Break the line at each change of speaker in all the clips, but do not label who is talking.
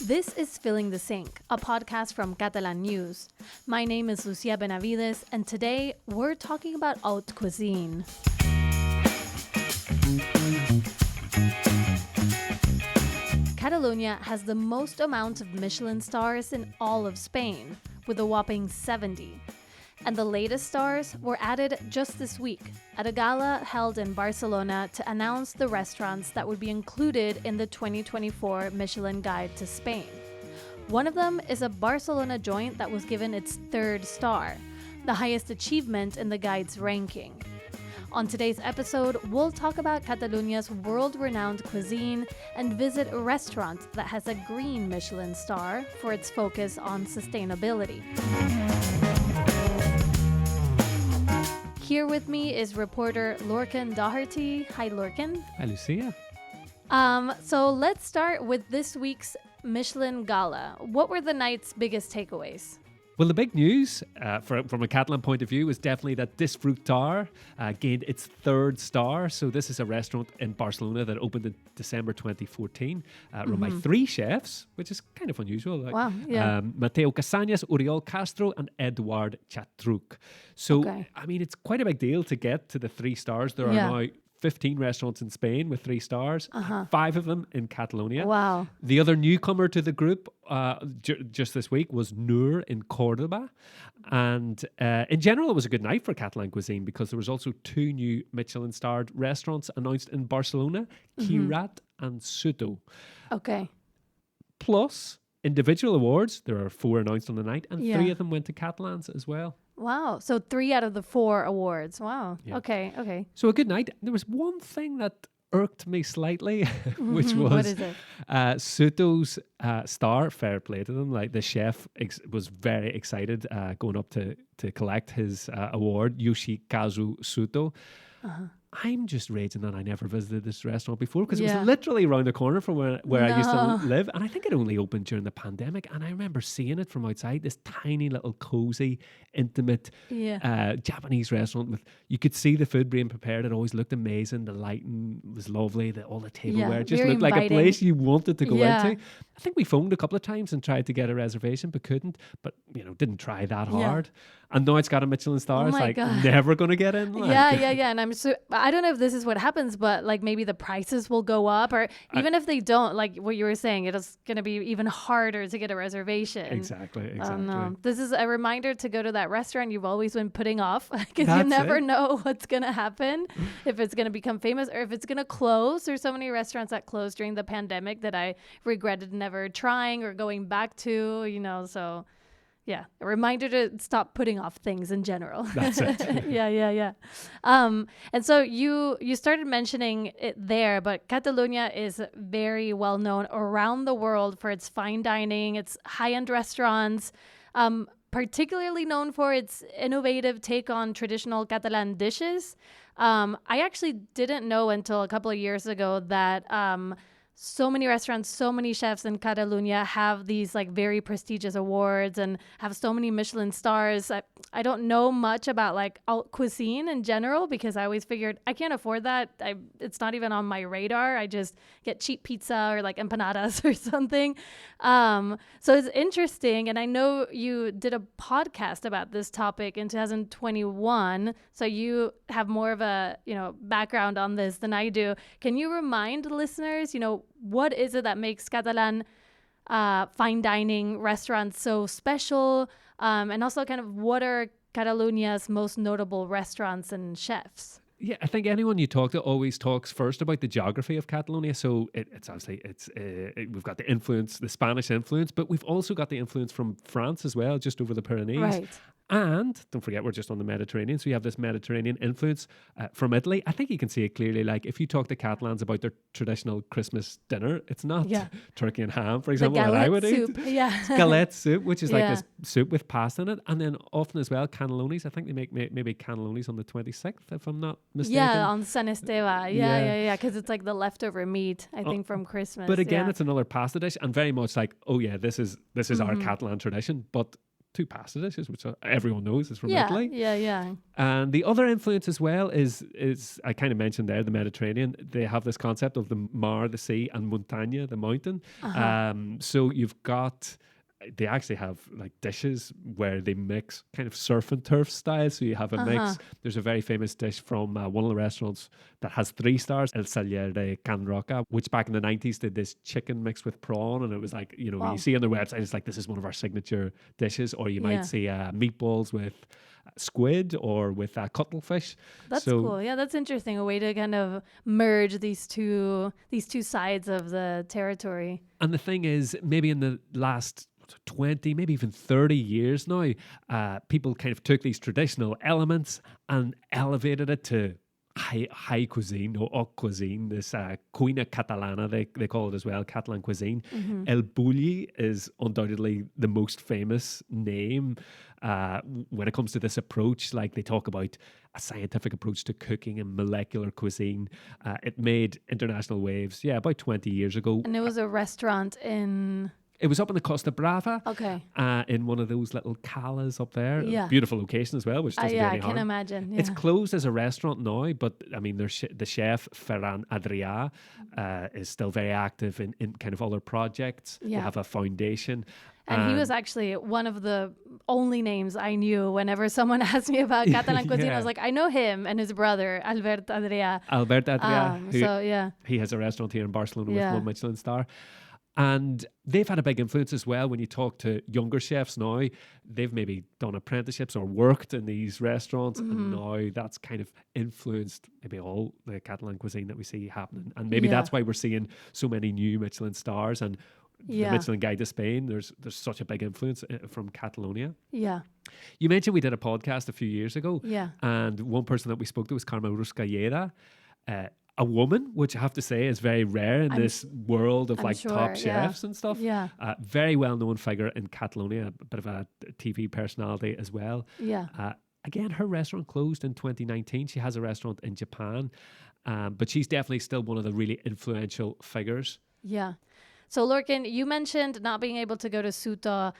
This is Filling the Sink, a podcast from Catalan News. My name is Lucía Benavides, and today we're talking about haute cuisine. Catalonia has the most amount of Michelin stars in all of Spain, with a whopping 70. And the latest stars were added just this week at a gala held in Barcelona to announce the restaurants that would be included in the 2024 Michelin Guide to Spain. One of them is a Barcelona joint that was given its 3rd star, the highest achievement in the guide's ranking. On today's episode, we'll talk about Catalonia's world-renowned cuisine and visit a restaurant that has a Green Michelin star for its focus on sustainability. Here with me is reporter Lorcan Doherty. Hi, Lorcan.
Hi, Lucía.
So let's start with this week's Michelin Gala. What were the night's biggest takeaways?
Well, the big news from a Catalan point of view is definitely that Disfrutar gained its 3rd star. So this is a restaurant in Barcelona that opened in December 2014, run by 3 chefs, which is kind of unusual.
Wow, yeah.
Mateo Casañas, Oriol Castro, and Eduard Chatruc. So,
Okay.
I mean, it's quite a big deal to get to the 3 stars. There are now 15 restaurants in Spain with 3 stars, 5 of them in Catalonia.
Wow.
The other newcomer to the group just this week was Noor in Cordoba. And in general, it was a good night for Catalan cuisine because there was also 2 new Michelin-starred restaurants announced in Barcelona, Kirat and Soto.
Okay.
Plus, individual awards, there are 4 announced on the night, and 3 of them went to Catalans as well.
Wow. So 3 out of the 4 awards. Wow.
Yeah.
Okay.
So a good night. There was one thing that irked me slightly, which was
What is it?
Soto's star. Fair play to them. Like the chef was very excited going up to collect his award, Yoshikazu Soto. I'm just raging that I never visited this restaurant before because it was literally around the corner from where I used to live. And I think it only opened during the pandemic. And I remember seeing it from outside, this tiny little cozy, intimate Japanese restaurant with, you could see the food being prepared. It always looked amazing. The lighting was lovely. All the tableware just looked like a place you wanted to go into. I think we phoned a couple of times and tried to get a reservation, but couldn't. But, didn't try that hard. And now it's got a Michelin star. It's like never going to get in. Like.
Yeah. And I don't know if this is what happens, but like maybe the prices will go up, or even if they don't, like what you were saying, it's going to be even harder to get a reservation.
Exactly.
No. This is a reminder to go to that restaurant you've always been putting off because you never know what's going to happen, if it's going to become famous or if it's going to close. There's so many restaurants that closed during the pandemic that I regretted never trying or going back to, so... Yeah, a reminder to stop putting off things in general.
That's it.
Yeah. And so you started mentioning it there, but Catalonia is very well known around the world for its fine dining, its high-end restaurants, particularly known for its innovative take on traditional Catalan dishes. I actually didn't know until a couple of years ago that... so many restaurants, so many chefs in Catalonia have these like very prestigious awards and have so many Michelin stars. I don't know much about like haute cuisine in general because I always figured I can't afford that. It's not even on my radar. I just get cheap pizza or like empanadas or something. So it's interesting. And I know you did a podcast about this topic in 2021. So you have more of a, background on this than I do. Can you remind listeners, what is it that makes Catalan fine dining restaurants so special? And also kind of what are Catalonia's most notable restaurants and chefs?
Yeah, I think anyone you talk to always talks first about the geography of Catalonia. So it's obviously, we've got the influence, the Spanish influence, but we've also got the influence from France as well, just over the Pyrenees.
Right.
And don't forget, we're just on the Mediterranean. So you have this Mediterranean influence from Italy. I think you can see it clearly. Like if you talk to Catalans about their traditional Christmas dinner, it's not turkey and ham, for example, that I would
soup.
eat. It's galette soup, which is like this soup with pasta in it. And then often as well, cannellonis. I think they make maybe cannellonis on the 26th, if I'm not mistaken.
Yeah, on San Esteban. Yeah. Because it's like the leftover meat, I think, from Christmas.
But again, it's another pasta dish and very much like, this is our Catalan tradition. But two pasta dishes, which everyone knows is from
Yeah,
Italy.
yeah.
And the other influence as well is I kind of mentioned there, the Mediterranean. They have this concept of the mar, the sea, and montaña, the mountain. So you've got, they actually have like dishes where they mix kind of surf and turf style. So you have a mix. There's a very famous dish from one of the restaurants that has 3 stars, El Celler de Can Roca, which back in the 90s did this chicken mixed with prawn. And it was like, you know,
Wow.
you see on their website, it's like, this is one of our signature dishes. Or you might see meatballs with squid or with cuttlefish.
That's cool. Yeah, that's interesting. A way to kind of merge these two sides of the territory.
And the thing is, maybe in the last 20, maybe even 30 years now, people kind of took these traditional elements and elevated it to high cuisine or haute cuisine, this cuina catalana, they call it as well, Catalan cuisine. El Bulli is undoubtedly the most famous name when it comes to this approach. Like, they talk about a scientific approach to cooking and molecular cuisine. It made international waves, about 20 years ago.
And it was a restaurant in...
It was up in the Costa Brava,
okay,
in one of those little calas up there.
Yeah.
Beautiful location as well, which doesn't do any
I can
harm.
imagine. Yeah.
It's closed as a restaurant now, but I mean, the chef Ferran Adrià is still very active in kind of other projects. They have a foundation.
And he was actually one of the only names I knew whenever someone asked me about Catalan cuisine. I was like, I know him and his brother, Albert Adrià. He has
a restaurant here in Barcelona with 1 Michelin star. And they've had a big influence as well. When you talk to younger chefs now, they've maybe done apprenticeships or worked in these restaurants. And now that's kind of influenced maybe all the Catalan cuisine that we see happening. And maybe that's why we're seeing so many new Michelin stars. And the Michelin Guide to Spain, there's such a big influence from Catalonia.
Yeah.
You mentioned we did a podcast a few years ago.
Yeah.
And one person that we spoke to was Carmen Ruscalleda, a woman, which I have to say is very rare in this world of top chefs and stuff.
Yeah.
Very well-known figure in Catalonia, a bit of a TV personality as well.
Yeah.
Again, her restaurant closed in 2019. She has a restaurant in Japan, but she's definitely still one of the really influential figures.
Yeah. So, Lorcan, you mentioned not being able to go to Suto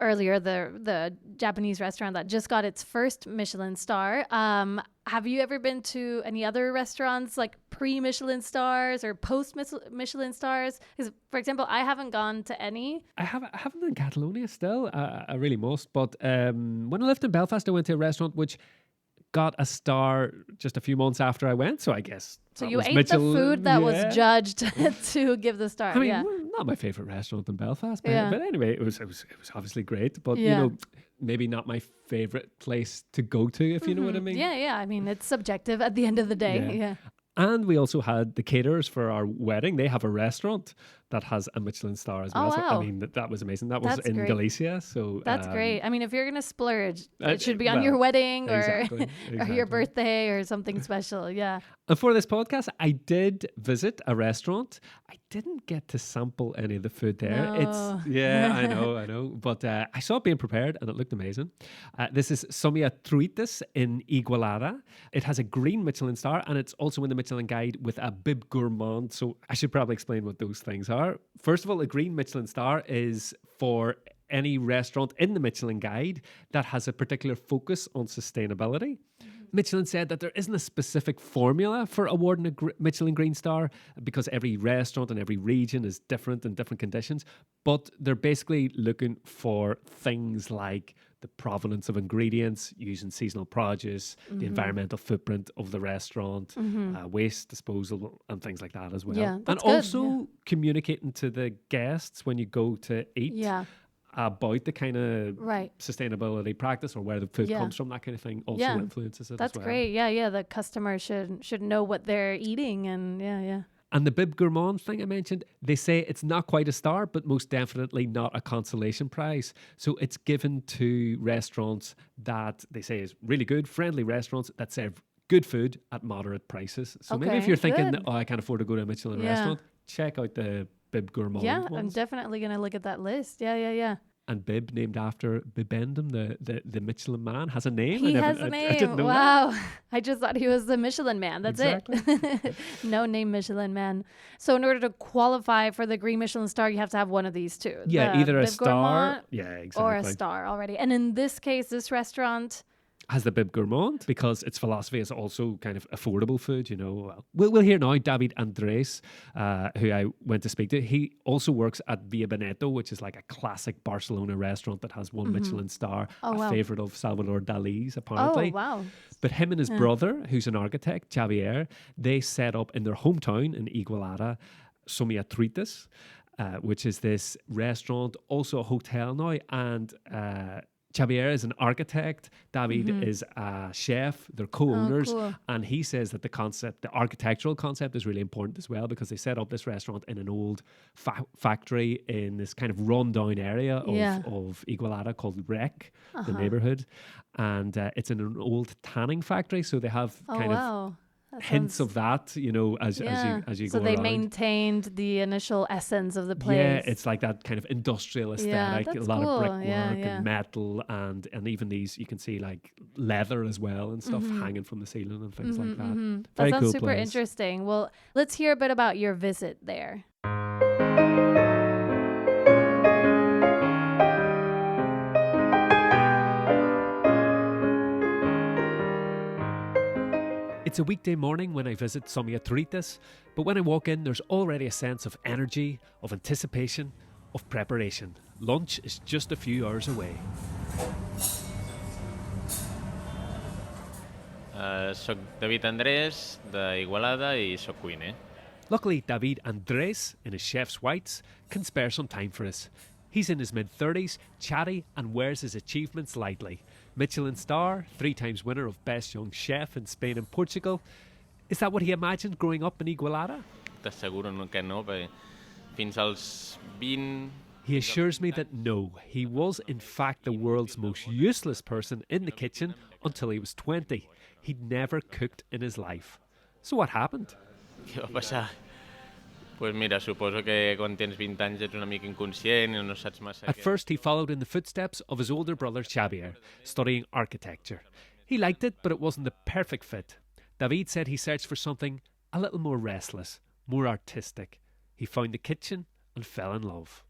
earlier, the Japanese restaurant that just got its first Michelin star. Have you ever been to any other restaurants, like pre-Michelin stars or post-Michelin stars? Because, for example, I haven't gone to any.
I haven't in Catalonia still. I really must. But when I lived in Belfast, I went to a restaurant which got a star just a few months after I went. So I guess...
So you ate the food that was judged to give the star.
I mean, not my favorite restaurant in Belfast, but anyway, it was obviously great. But you know, maybe not my favorite place to go to, if you know what I mean.
Yeah. I mean, it's subjective at the end of the day. Yeah.
And we also had the caterers for our wedding. They have a restaurant that has a Michelin star as well.
Oh, wow.
So, I mean, that was amazing. That was in Galicia. So
that's great. I mean, if you're going to splurge, it should be on your wedding or your birthday or something special. Yeah.
And for this podcast, I did visit a restaurant. I didn't get to sample any of the food there.
No.
I know. But I saw it being prepared and it looked amazing. This is Somiatruites in Igualada. It has a green Michelin star and it's also in the Michelin Guide with a bib gourmand. So I should probably explain what those things are. First of all, a green Michelin star is for any restaurant in the Michelin Guide that has a particular focus on sustainability. Michelin said that there isn't a specific formula for awarding a Michelin Green Star because every restaurant and every region is different in different conditions, but they're basically looking for things like the provenance of ingredients, using seasonal produce, the environmental footprint of the restaurant, waste disposal and things like that as well.
Yeah,
and also communicating to the guests when you go to eat about the kind of sustainability practice or where the food comes from, that kind of thing also influences it
That's
as well.
great. Yeah. The customer should know what they're eating and
And the bib gourmand thing I mentioned, they say it's not quite a star, but most definitely not a consolation prize. So it's given to restaurants that they say is really good, friendly restaurants that serve good food at moderate prices. So maybe if you're thinking, I can't afford to go to a Michelin restaurant, check out the bib gourmand ones.
I'm definitely going to look at that list. Yeah.
and Bib, named after Bibendum, the Michelin man, has a name.
He has a name.
I didn't know
Wow.
that.
I just thought he was the Michelin man. That's
Exactly.
it. No name Michelin man. So in order to qualify for the Green Michelin star, you have to have one of these two.
Yeah,
The
either a
Bib
star.
Gourmand
Yeah, exactly.
or a star already. And in this case, this restaurant
has the Bib Gourmand because its philosophy is also kind of affordable food, you know. We'll hear now David Andres, who I went to speak to. He also works at Via Beneto, which is like a classic Barcelona restaurant that has one Michelin star, favourite of Salvador Dali's, apparently.
Oh, wow.
But him and his brother, who's an architect, Xavier, they set up in their hometown in Igualada, Somiatruites, which is this restaurant, also a hotel now, and Xavier is an architect. David is a chef. They're co-owners.
Cool.
And he says that the architectural concept is really important as well because they set up this restaurant in an old factory in this kind of run-down area of Igualada called Rec, the neighborhood. And it's in an old tanning factory. So they have of hints of that, you know, as you go
So they
around.
Maintained the initial essence of the place.
Yeah, it's like that kind of industrial aesthetic,
that's
a lot of
cool.
brickwork and metal and even these, you can see like leather as well and stuff hanging from the ceiling and things like that.
That
Very
sounds
cool
super
place.
interesting. Well, let's hear a bit about your visit there.
It's a weekday morning when I visit Somiatruites, but when I walk in, there's already a sense of energy, of anticipation, of preparation. Lunch is just a few hours away.
Soc David Andrés, d'Igualada, i soc cuiner.
Luckily, David Andres, in his chef's whites, can spare some time for us. He's in his mid-30s, chatty, and wears his achievements lightly. Michelin star, 3 times winner of Best Young Chef in Spain and Portugal. Is that what he imagined growing up in Igualada?
T'asseguro que no, perquè fins als 20...
He assures me that no, he was in fact the world's most useless person in the kitchen until he was 20. He'd never cooked in his life. So what happened?
Què va passar? Pues mira, suposo que quan tens 20 anys ets una mica inconscient i no saps massa...
At first, he followed in the footsteps of his older brother Xavier, studying architecture. He liked it, but it wasn't the perfect fit. David said he searched for something a little more restless, more artistic. He found the kitchen and fell in love.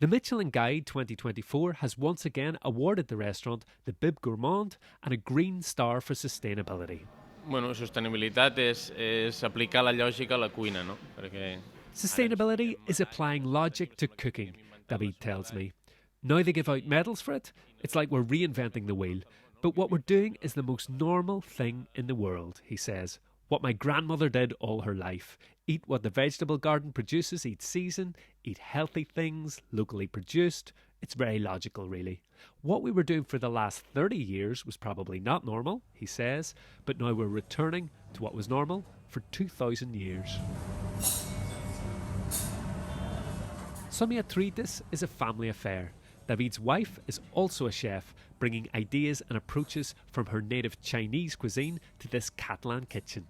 The Michelin Guide 2024 has once again awarded the restaurant the Bib Gourmand and a Green Star for sustainability.
Bueno, sostenibilitat és aplicar la lògica a la cuina, no? Perquè...
Sustainability is applying logic to cooking, David tells me. Now they give out medals for it. It's like we're reinventing the wheel. But what we're doing is the most normal thing in the world, he says. What my grandmother did all her life. Eat what the vegetable garden produces each season, eat healthy things, locally produced. It's very logical, really. What we were doing for the last 30 years was probably not normal, he says, but now we're returning to what was normal for 2,000 years. Somiatruites is a family affair. David's wife is also a chef, bringing ideas and approaches from her native Chinese cuisine to this Catalan kitchen.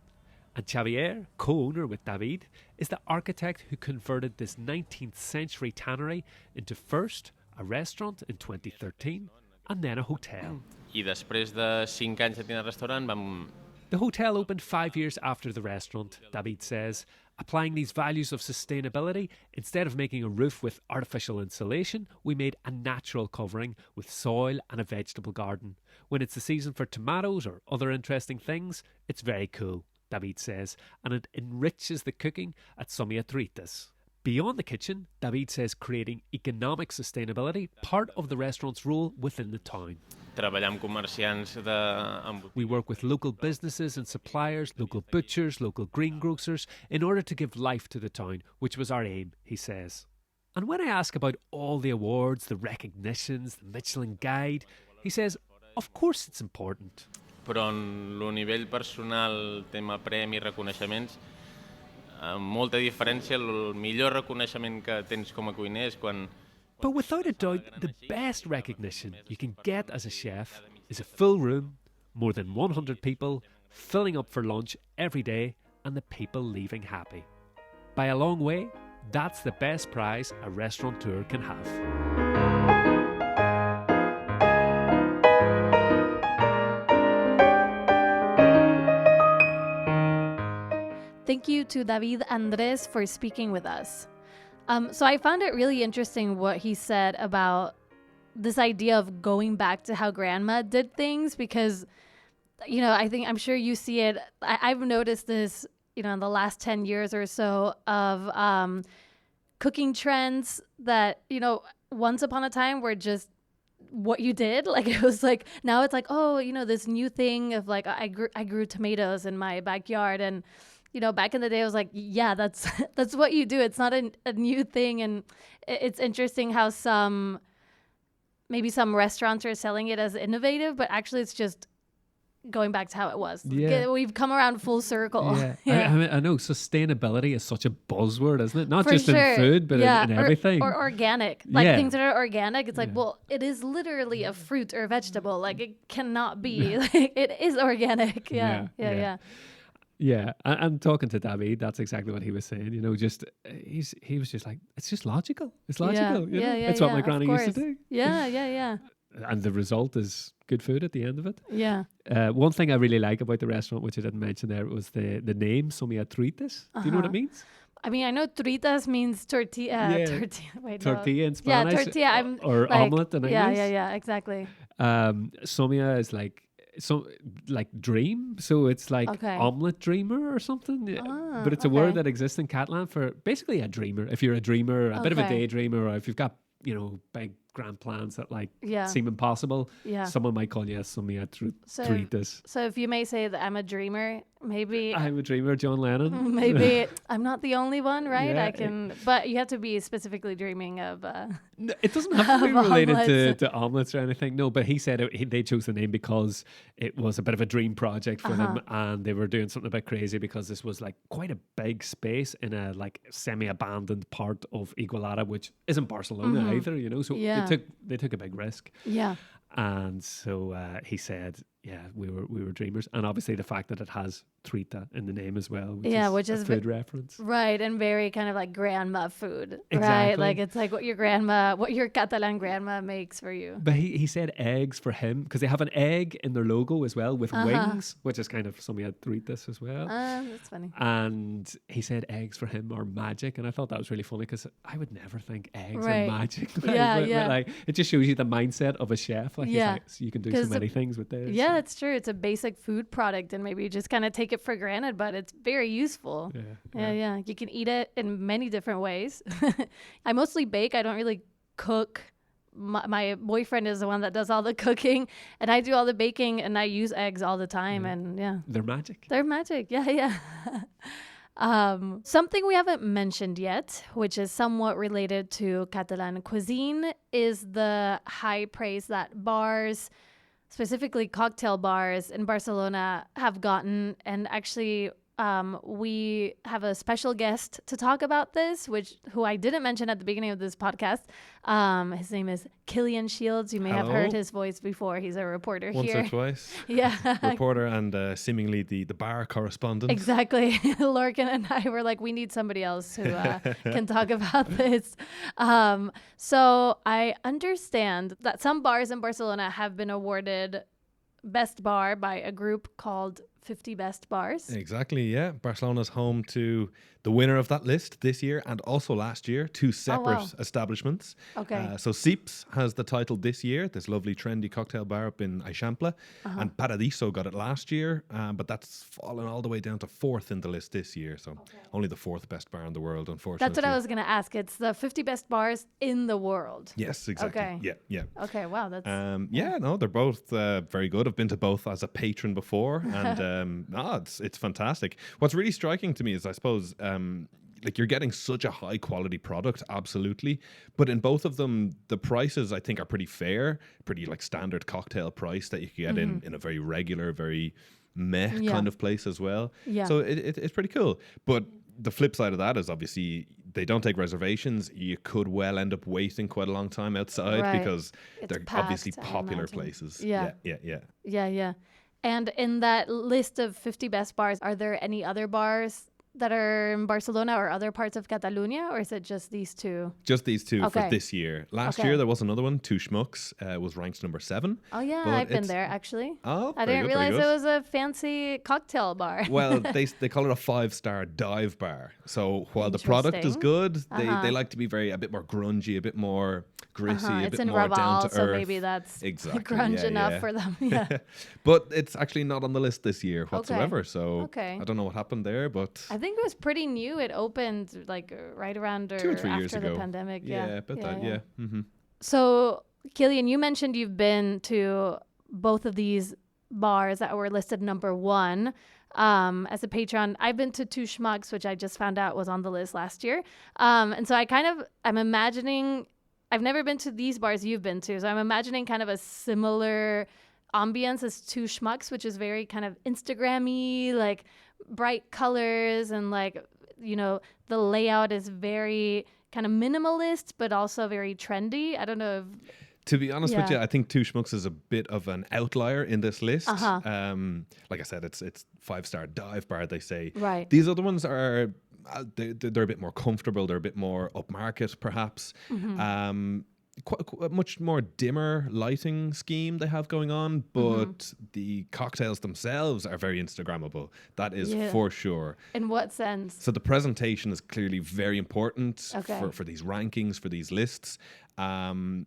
And Xavier, co-owner with David, is the architect who converted this 19th century tannery into first a restaurant in 2013 and then a hotel.
I després de 5 anys de tenir restaurant vam...
The hotel opened 5 years after the restaurant, David says, applying these values of sustainability. Instead of making a roof with artificial insulation, we made a natural covering with soil and a vegetable garden. When it's the season for tomatoes or other interesting things, it's very cool, David says, and it enriches the cooking at Somiatruites. Beyond the kitchen, David says creating economic sustainability part of the restaurant's role within the town.
Treballar amb comerciants de...
We work with local businesses and suppliers, local butchers, local greengrocers, in order to give life to the town, which was our aim, he says. And when I ask about all the awards, the recognitions, the Michelin Guide, he says, of course it's important.
Però en lo nivell personal, tema premi, reconeixements, amb molta diferència, el millor reconeixement que tens com a cuiner és quan...
But without a doubt, the best recognition you can get as a chef is a full room, more than 100 people, filling up for lunch every day, and the people leaving happy. By a long way, that's the best prize a restaurateur can have.
Thank you to David Andres for speaking with us. So I found it really interesting what he said about this idea of going back to how grandma did things, because, I'm sure you see it. I've noticed this, in the last 10 years or so of cooking trends that, once upon a time were just what you did. Like, it was like, now it's like, this new thing of like, I grew tomatoes in my backyard. And, back in the day, I was like, yeah, that's what you do. It's not a new thing. And it's interesting how maybe some restaurants are selling it as innovative, but actually it's just going back to how it was.
Yeah.
We've come around full circle.
Yeah. I know sustainability is such a buzzword, isn't it? Not
For
just
sure.
in food, but in everything.
Or organic. Like
Yeah.
things that are organic. It's like, well, it is literally a fruit or vegetable. Like it cannot be. Like it is organic. Yeah.
Yeah, and talking to David, that's exactly what he was saying. He was just like, it's just logical. It's logical. It's what my granny used to do.
Yeah.
And the result is good food at the end of it.
Yeah.
One thing I really like about the restaurant, which I didn't mention there, was the name Somiatruites. Do you know what it means?
I mean, I know tritas means tortilla.
Tortilla in Spanish.
Yeah, tortilla.
Or
like,
omelette in English.
Yeah, exactly.
Somia is like dream, so it's like
Okay.
omelette dreamer or something. But it's a word that exists in Catalan for basically a dreamer. If you're a dreamer, a bit of a daydreamer, or if you've got big grand plans that seem impossible, someone might call you a Somiatruites.
So if you may say that I'm a dreamer, maybe
I'm a dreamer, John Lennon.
Maybe I'm not the only one, right?
Yeah,
but you have to be specifically dreaming of.
No, it doesn't have to be related
omelets.
to omelets or anything. No, but he said they chose the name because it was a bit of a dream project for them, and they were doing something a bit crazy because this was like quite a big space in a like semi-abandoned part of Igualada, which isn't Barcelona either. So they took a big risk.
Yeah.
And so he said, we were dreamers, and obviously the fact that it has trita in the name as well, which is a food reference,
right? And very kind of like grandma food,
exactly.
Right? Like it's like what your Catalan grandma makes for you.
But he said eggs for him because they have an egg in their logo as well with wings, which is kind of Somiatruites as well.
That's funny.
And he said eggs for him are magic, and I thought that was really funny because I would never think eggs
Right.
are magic.
Yeah.
Like it just shows you the mindset of a chef. Like, he's like, so you can do so many things with this.
Yeah, it's true. It's a basic food product, and maybe you just kind of take it for granted, but it's very useful. Yeah. You can eat it in many different ways. I mostly bake. I don't really cook. My boyfriend is the one that does all the cooking, and I do all the baking, and I use eggs all the time. And
They're magic.
They're magic. Yeah. Something we haven't mentioned yet, which is somewhat related to Catalan cuisine, is the high praise that bars, specifically cocktail bars in Barcelona, have gotten. And actually, we have a special guest to talk about this, who I didn't mention at the beginning of this podcast. His name is Killian Shields. You may have heard his voice before. He's a reporter
Once
here.
or twice.
Yeah.
Reporter and seemingly the bar correspondent.
Exactly. Lorcan and I were like, we need somebody else who can talk about this. So I understand that some bars in Barcelona have been awarded Best Bar by a group called 50 Best Bars.
Exactly, yeah. Barcelona's home to the winner of that list this year and also last year, two separate establishments.
Okay.
So Sips has the title this year, this lovely trendy cocktail bar up in Eixample, and Paradiso got it last year, but that's fallen all the way down to fourth in the list this year. So only the fourth best bar in the world, unfortunately.
That's what I was going to ask. It's the 50 best bars in the world.
Yes, exactly.
Okay.
Yeah.
Okay, wow. That's
they're both very good. I've been to both as a patron before, and it's fantastic. What's really striking to me is, I suppose, like you're getting such a high quality product, absolutely. But in both of them, the prices I think are pretty fair, pretty like standard cocktail price that you can get in a very regular, very meh kind of place as well.
Yeah.
So it's pretty cool. But the flip side of that is obviously they don't take reservations. You could well end up waiting quite a long time outside because they're
packed,
obviously
I
popular
imagine.
places.
Yeah.
Yeah.
And in that list of 50 best bars, are there any other bars that are in Barcelona or other parts of Catalonia, or is it just these two?
Just these two for
Okay.
this year. Last
Okay.
year there was another one, Two Schmucks, was ranked number 7.
Oh yeah,
But
I've been
it's-
there actually.
Oh,
I
very
didn't
good, very
realize
good.
it was a fancy cocktail bar.
Well, they call it a 5-star dive bar. So while the product is
Interesting.
good, they
Uh-huh.
like to be a bit more grungy, a bit more gritty, a
It's
bit
in
more down
Raval,
to
so
earth.
maybe that's
Exactly,
grunge
yeah,
enough
yeah.
for them. Yeah.
But it's actually not on the list this year whatsoever. So
Okay.
I don't know what happened there, but
I think it was pretty new. It opened like right around
2 or 3
after
years
the
ago.
pandemic.
Yeah,
Yeah,
about that. Yeah. Mm-hmm.
So, Killian, you mentioned you've been to both of these bars that were listed number 1 as a patron. I've been to Two Schmucks, which I just found out was on the list last year. And so I'm imagining, I've never been to these bars you've been to, so I'm imagining kind of a similar ambience as Two Schmucks, which is very kind of Instagrammy, like bright colors, and like, you know, the layout is very kind of minimalist, but also very trendy. I don't know if
To be honest with
Yeah.
you, I think Two Schmucks is a bit of an outlier in this list.
Uh-huh.
Like I said, it's 5-star dive bar, they say.
Right.
These other ones are they're a bit more comfortable. They're a bit more upmarket, perhaps.
Mm-hmm.
A much more dimmer lighting scheme they have going on, but the cocktails themselves are very Instagrammable. That is
Yeah.
for sure.
In what sense?
So the presentation is clearly very important
Okay.
for these rankings, for these lists. And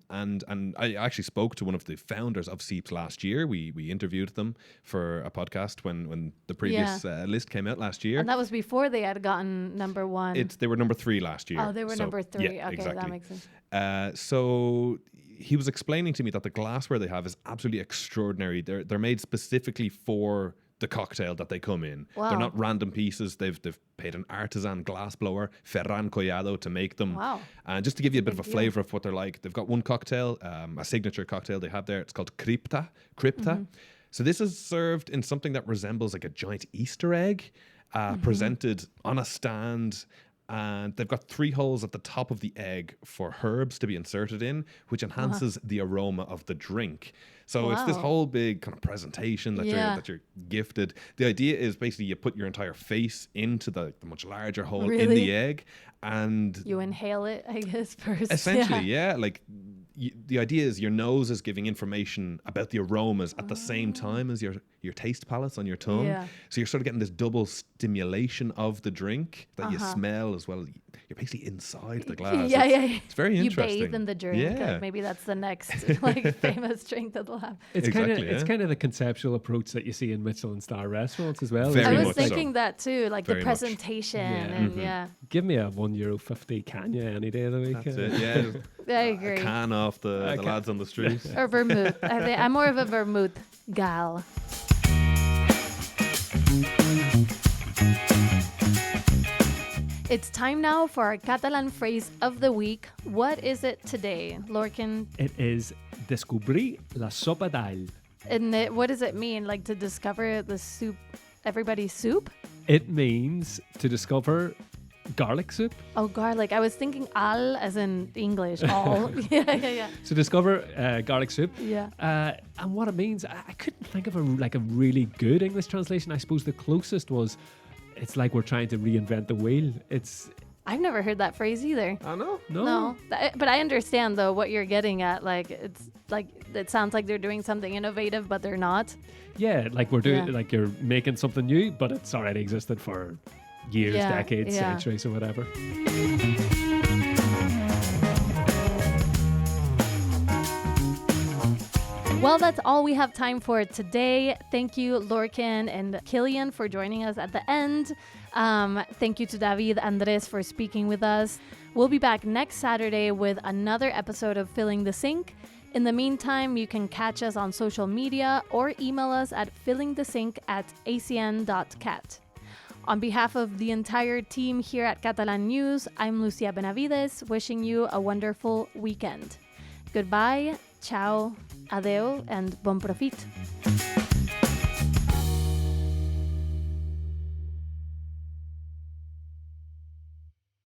I actually spoke to one of the founders of Seeps last year. We interviewed them for a podcast when the previous list came out last year.
And that was before they had gotten number 1.
They were number 3 last year.
Oh, they were
So,
number 3.
yeah,
Okay,
exactly.
that makes sense.
So he was explaining to me that the glassware they have is absolutely extraordinary. They're made specifically for the cocktail that they come in.
Wow.
They're not random pieces. They've paid an artisan glass blower, Ferran Collado, to make them.
Wow.
And just to give you a bit of a
deal.
flavor of what they're like, they've got one cocktail, a signature cocktail they have there. It's called Crypta. So this is served in something that resembles like a giant Easter egg, presented on a stand. And they've got 3 holes at the top of the egg for herbs to be inserted in, which enhances the aroma of the drink. So it's this
Wow.
whole big kind of presentation that you're gifted. The idea is basically you put your entire face into the much larger hole in
Really?
the egg, and
You inhale it, I guess, first.
essentially, yeah, like the idea is your nose is giving information about the aromas at the same time as your taste palates on your tongue.
Yeah.
So you're sort of getting this double stimulation of the drink that you smell as well. You're basically inside the glass.
Yeah,
It's- It's very
You
interesting.
bathe in the drink.
Yeah.
Maybe that's the next like famous drink that they'll have.
It's
Exactly,
it's
yeah.
kind of the conceptual approach that you see in Michelin star restaurants as well.
Very
I was
much so.
thinking that too, like
Very
the
much.
presentation
Yeah.
and yeah.
Give me a €1.50 Canya any day of the week.
That's it, yeah.
I
A
agree.
can off the lads on the street.
Or vermouth. I'm more of a vermouth gal. It's time now for our Catalan phrase of the week. What is it today, Lorcan?
It is Descobrir la sopa d'all.
And what does it mean? Like to discover the soup, everybody's soup?
It means to discover garlic soup.
Oh, garlic. I was thinking al as in English. All. Yeah.
To discover garlic soup.
Yeah.
And what it means, I couldn't think of a really good English translation. I suppose the closest was, it's like we're trying to reinvent the wheel.
I've never heard that phrase either.
I know.
No. But I understand though what you're getting at. Like it's like it sounds like they're doing something innovative, but they're not.
Yeah, like we're doing,
Yeah.
like you're making something new, but it's already existed for years,
Yeah,
decades,
yeah.
centuries, or whatever.
Well, that's all we have time for today. Thank you, Lorcan and Killian, for joining us at the end. Thank you to David Andres for speaking with us. We'll be back next Saturday with another episode of Filling the Sink. In the meantime, you can catch us on social media or email us at fillingthesink@acn.cat. On behalf of the entire team here at Catalan News, I'm Lucía Benavides, wishing you a wonderful weekend. Goodbye, ciao, adeu, and bon profit.